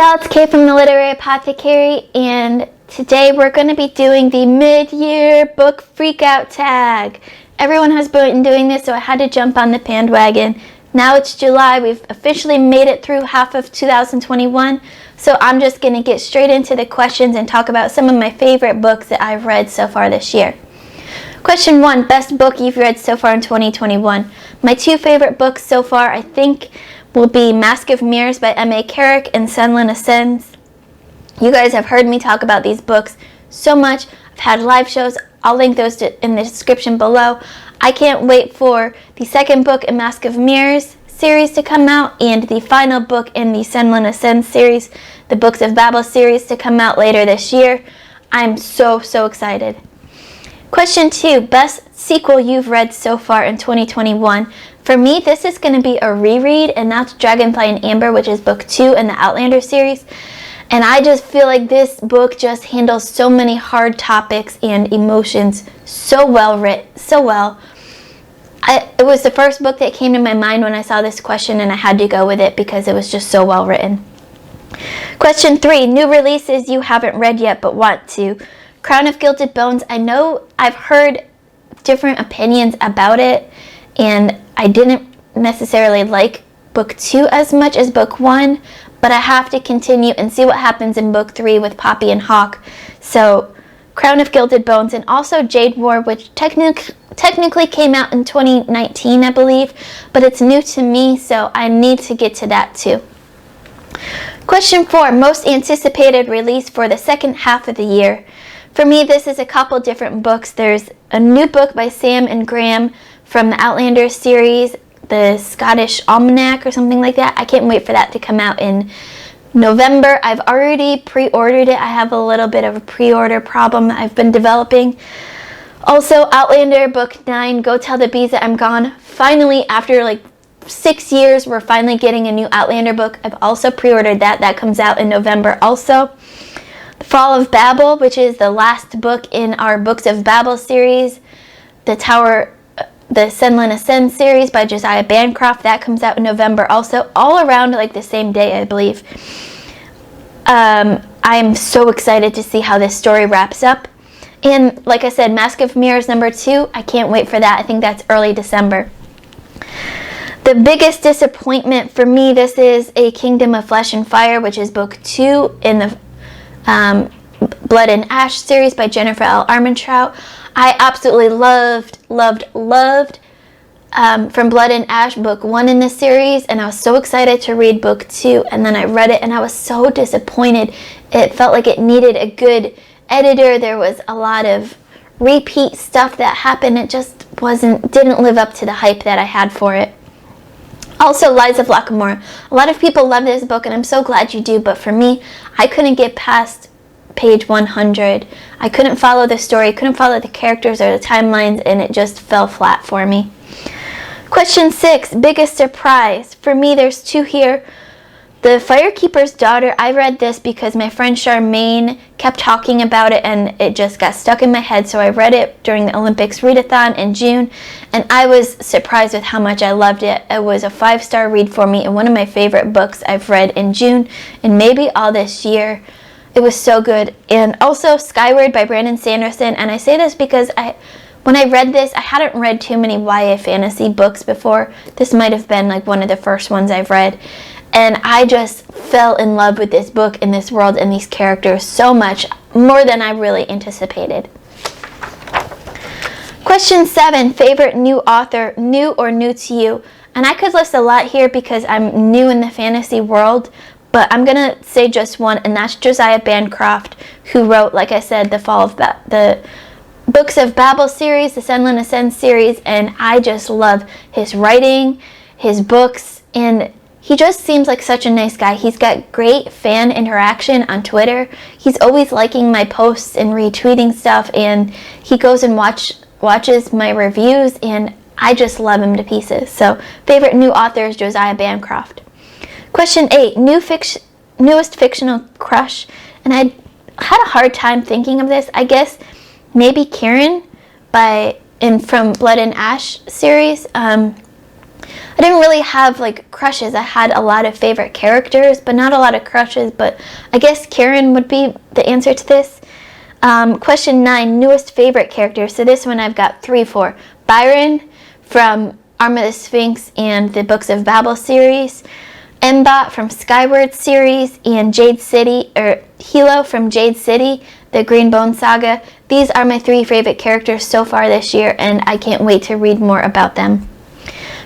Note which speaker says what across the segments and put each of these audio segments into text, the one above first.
Speaker 1: y'all, it's Kay from the Literary Apothecary, and today we're going to be doing the mid-year book freakout tag. Everyone has been doing this, so I had to jump on the bandwagon. Now it's July, we've officially made it through half of 2021, so I'm just going to get straight into the questions and talk about some of my favorite books that I've read so far this year. Question 1, best book you've read so far in 2021. My two favorite books so far, I think, will be Mask of Mirrors by M.A. Carrick and Sunland Ascends. You guys have heard me talk about these books so much. I've had live shows. I'll link those in the description below. I can't wait for the second book in Mask of Mirrors series to come out and the final book in the Sunland Ascends series, the Books of Babel series, to come out later this year. I'm so excited. Question 2, best sequel you've read so far in 2021. For me, this is going to be a reread, and that's Dragonfly and Amber, which is book 2 in the Outlander series. And I just feel like this book just handles so many hard topics and emotions so well written, so well. It was the first book that came to my mind when I saw this question, and I had to go with it because it was just so well written. Question 3, new releases you haven't read yet but want to. Crown of Gilded Bones. I know I've heard different opinions about it, and I didn't necessarily like book 2 as much as book 1, but I have to continue and see what happens in book 3 with Poppy and Hawk. So Crown of Gilded Bones, and also Jade War, which technically came out in 2019, I believe, but it's new to me, so I need to get to that too. Question 4, most anticipated release for the second half of the year. For me, this is a couple different books. There's a new book by Sam and Graham from the Outlander series, the Scottish Almanac or something like that. I can't wait for that to come out in November. I've already pre-ordered it. I have a little bit of a pre-order problem that I've been developing. Also, Outlander book 9, Go Tell the Bees That I'm Gone. Finally, after like 6 years, we're finally getting a new Outlander book. I've also pre-ordered that. That comes out in November also. The Fall of Babel, which is the last book in our Books of Babel series. The Sunland Ascends series by Josiah Bancroft, that comes out in November also, all around like the same day, I believe. I'm so excited to see how this story wraps up. And like I said, Mask of Mirrors number 2, I can't wait for that. I think that's early December. The biggest disappointment for me, this is A Kingdom of Flesh and Fire, which is book 2 in the Blood and Ash series by Jennifer L. Armentrout. I absolutely loved From Blood and Ash book 1 in this series, and I was so excited to read book 2, and then I read it and I was so disappointed. It felt like it needed a good editor. There was a lot of repeat stuff that happened. It just didn't live up to the hype that I had for it. Also, Lies of Lockamore. A lot of people love this book, and I'm so glad you do, but for me, I couldn't get past page 100. I couldn't follow the story, couldn't follow the characters or the timelines, and it just fell flat for me. Question 6, biggest surprise. For me, there's 2 here. The Firekeeper's Daughter, I read this because my friend Charmaine kept talking about it and it just got stuck in my head, so I read it during the Olympics readathon in June, and I was surprised with how much I loved it. It was a 5-star read for me and one of my favorite books I've read in June and maybe all this year. It was so good. And also Skyward by Brandon Sanderson, and I say this because when I read this, I hadn't read too many YA fantasy books before. This might have been like one of the first ones I've read. And I just fell in love with this book and this world and these characters so much, more than I really anticipated. Question 7, favorite new author, new or new to you? And I could list a lot here because I'm new in the fantasy world, but I'm going to say just one, and that's Josiah Bancroft, who wrote, like I said, the Books of Babel series, the Sunland Ascends series, and I just love his writing, his books, and he just seems like such a nice guy. He's got great fan interaction on Twitter. He's always liking my posts and retweeting stuff, and he goes and watches my reviews, and I just love him to pieces. So, favorite new author is Josiah Bancroft. Question 8, newest fictional crush, and I had a hard time thinking of this. I guess maybe Karen from Blood and Ash series. I didn't really have like crushes. I had a lot of favorite characters, but not a lot of crushes. But I guess Karen would be the answer to this. Question 9, newest favorite character. So this one I've got 3 for. Byron from Arm of the Sphinx and the Books of Babel series. Mbot from Skyward series, and Hilo from Jade City, the Green Bone Saga. These are my 3 favorite characters so far this year, and I can't wait to read more about them.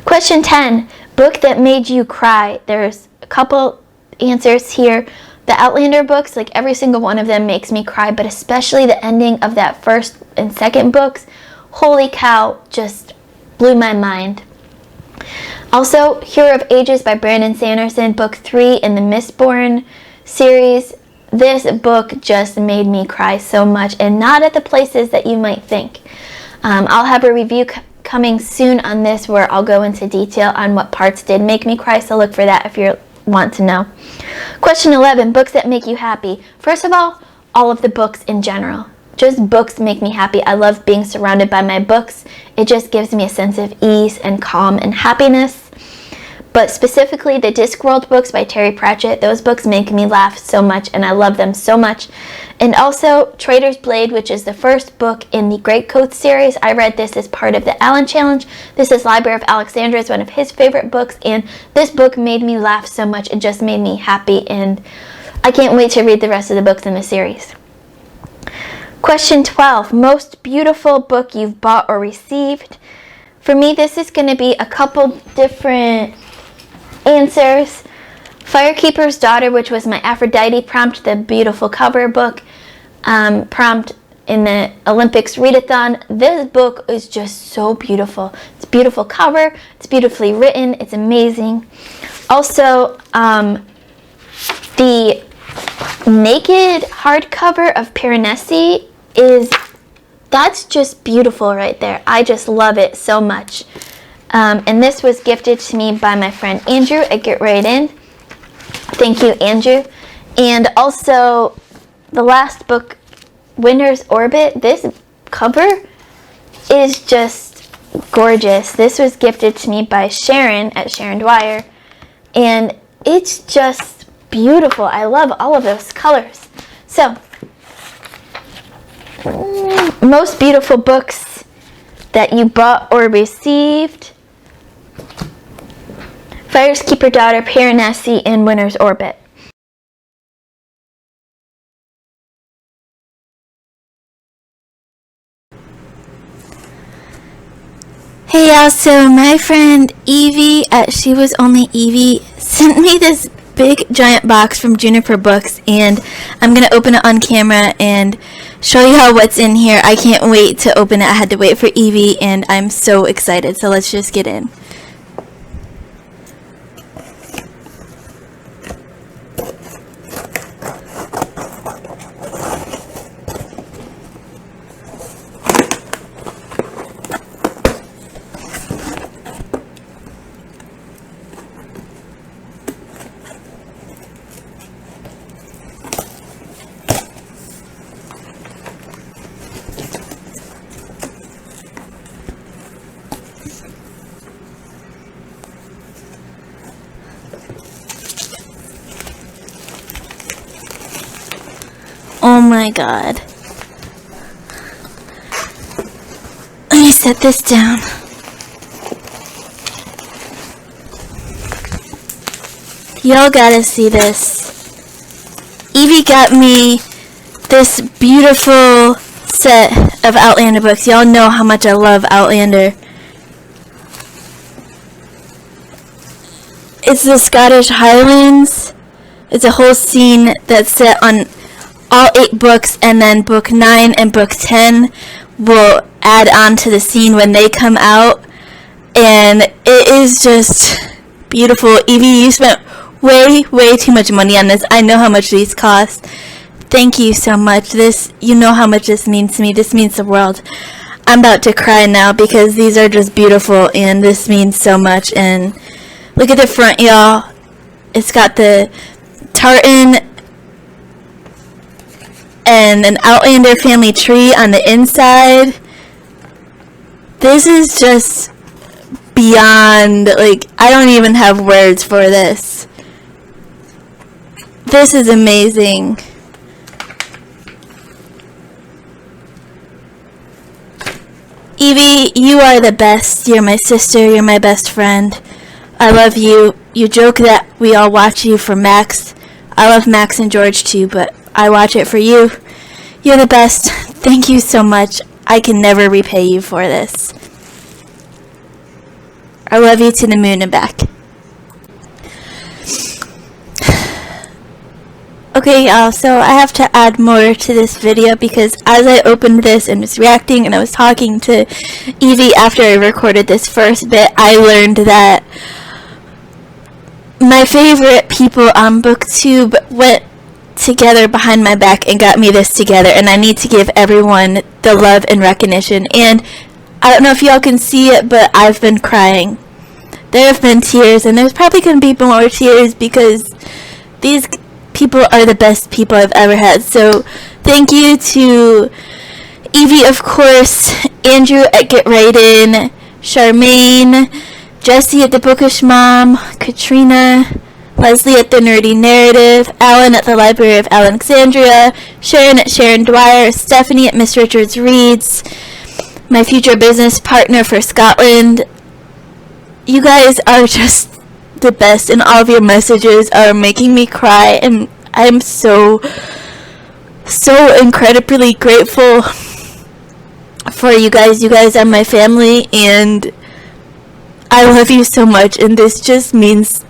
Speaker 1: Question 10, book that made you cry. There's a couple answers here. The Outlander books, like every single one of them makes me cry, but especially the ending of that first and second books. Holy cow, just blew my mind. Also, Hero of Ages by Brandon Sanderson, book 3 in the Mistborn series. This book just made me cry so much, and not at the places that you might think. I'll have a review coming soon on this where I'll go into detail on what parts did make me cry, so look for that if you want to know. Question 11, books that make you happy. First of all of the books in general. Just books make me happy. I love being surrounded by my books. It just gives me a sense of ease and calm and happiness. But specifically the Discworld books by Terry Pratchett, those books make me laugh so much and I love them so much. And also Traitor's Blade, which is the first book in the Great Coats series. I read this as part of the Allen Challenge. This is Library of Alexandria, is one of his favorite books, and this book made me laugh so much. It just made me happy, and I can't wait to read the rest of the books in the series. Question 12, most beautiful book you've bought or received. For me, this is going to be a couple different answers. Firekeeper's Daughter, which was my Aphrodite prompt, the beautiful cover book prompt in the Olympics readathon. This book is just so beautiful. It's a beautiful cover, it's beautifully written, it's amazing. Also, the naked hardcover of Piranesi that's just beautiful right there. I just love it so much. And this was gifted to me by my friend Andrew at Get Right In. Thank you, Andrew. And also the last book, Winter's Orbit. This cover is just gorgeous. This was gifted to me by Sharon at Sharon Dwyer. And it's just beautiful. I love all of those colors. So, most beautiful books that you bought or received. Firekeeper's Daughter, Piranesi, and Winter's Orbit. Hey y'all, so my friend Evie at She Was Only Evie sent me this big giant box from Juniper Books, and I'm going to open it on camera and show you all what's in here. I can't wait to open it. I had to wait for Evie, and I'm so excited, so let's just get in. Oh my god. Let me set this down. Y'all gotta see this. Evie got me this beautiful set of Outlander books. Y'all know how much I love Outlander. It's the Scottish Highlands. It's a whole scene that's set on all 8 books, and then book 9 and book 10 will add on to the scene when they come out, and it is just beautiful. Evie, you spent way too much money on this. I know how much these cost. Thank you so much. You know how much this means to me. This means the world. I'm about to cry now because these are just beautiful, and this means so much. And look at the front, y'all. It's got the tartan and an Outlander family tree on the inside. This is just beyond, like, I don't even have words for this. This is amazing. Evie, you are the best. You're my sister. You're my best friend. I love you. You joke that we all watch you for Max. I love Max and George too, but I watch it for you. You're the best. Thank you so much. I can never repay you for this. I love you to the moon and back. Okay, y'all, so I have to add more to this video because as I opened this and was reacting and I was talking to Evie after I recorded this first bit, I learned that my favorite people on BookTube went together behind my back and got me this together, and I need to give everyone the love and recognition. And I don't know if y'all can see it, but I've been crying. There have been tears, and there's probably going to be more tears because these people are the best people I've ever had. So thank you to Evie, of course, Andrew at Get Right In, Charmaine, Jessie at The Bookish Mom, Katrina, Leslie at The Nerdy Narrative, Alan at The Library of Alexandria, Sharon at Sharon Dwyer, Stephanie at Miss Richards Reads, my future business partner for Scotland. You guys are just the best, and all of your messages are making me cry, and I'm so incredibly grateful for you guys. You guys are my family, and I love you so much, and this just means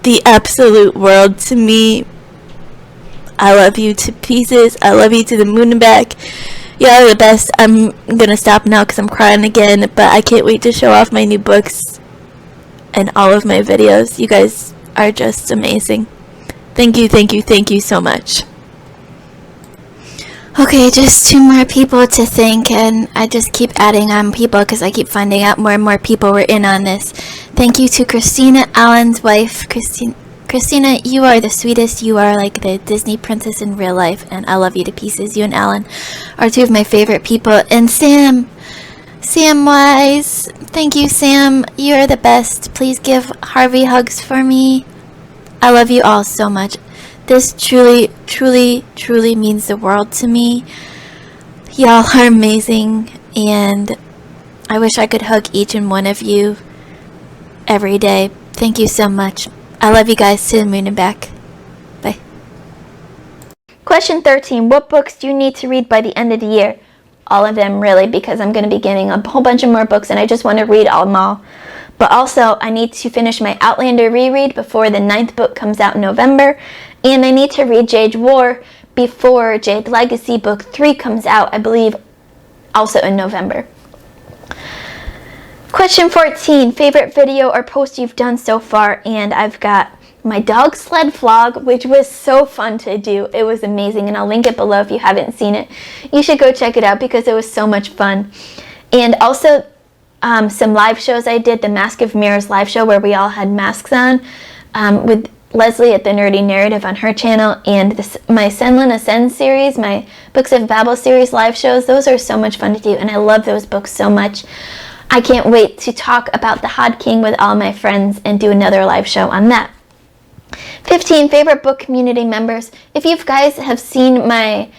Speaker 1: the absolute world to me. I love you to pieces. I love you to the moon and back. Y'all are the best. I'm gonna stop now because I'm crying again, but I can't wait to show off my new books and all of my videos. You guys are just amazing. Thank you so much. Okay, just 2 more people to thank, and I just keep adding on people because I keep finding out more and more people were in on this. Thank you to Christina, Alan's wife. Christina, you are the sweetest. You are like the Disney princess in real life, and I love you to pieces. You and Alan are 2 of my favorite people. And Sam Wise, thank you, Sam. You're the best. Please give Harvey hugs for me. I love you all so much. This truly means the world to me. Y'all are amazing, and I wish I could hug each and one of you every day. Thank you so much. I love you guys to the moon and back. Bye. Question 13. What books do you need to read by the end of the year? All of them, really, because I'm going to be getting a whole bunch of more books, and I just want to read them all. But also, I need to finish my Outlander reread before the 9th book comes out in November, and I need to read Jade War before Jade Legacy Book 3 comes out, I believe, also in November. Question 14. Favorite video or post you've done so far? And I've got my dog sled vlog, which was so fun to do. It was amazing, and I'll link it below if you haven't seen it. You should go check it out because it was so much fun. And also some live shows I did, the Mask of Mirrors live show where we all had masks on, with Leslie at The Nerdy Narrative on her channel, and my Senlin Ascend series, my Books of Babel series live shows. Those are so much fun to do, and I love those books so much. I can't wait to talk about The Hod King with all my friends and do another live show on that. 15. Favorite book community members. If you guys have seen my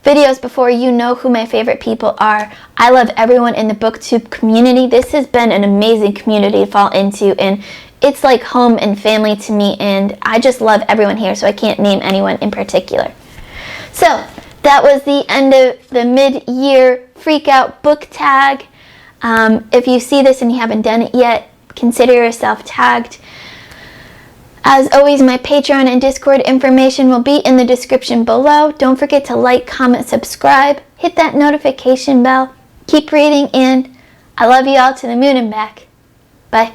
Speaker 1: videos before, you know who my favorite people are. I love everyone in the BookTube community. This has been an amazing community to fall into, and it's like home and family to me, and I just love everyone here, so I can't name anyone in particular. So that was the end of the mid-year freak out book tag. If you see this and you haven't done it yet, consider yourself tagged. As always, my Patreon and Discord information will be in the description below. Don't forget to like, comment, subscribe, hit that notification bell, keep reading, and I love you all to the moon and back. Bye.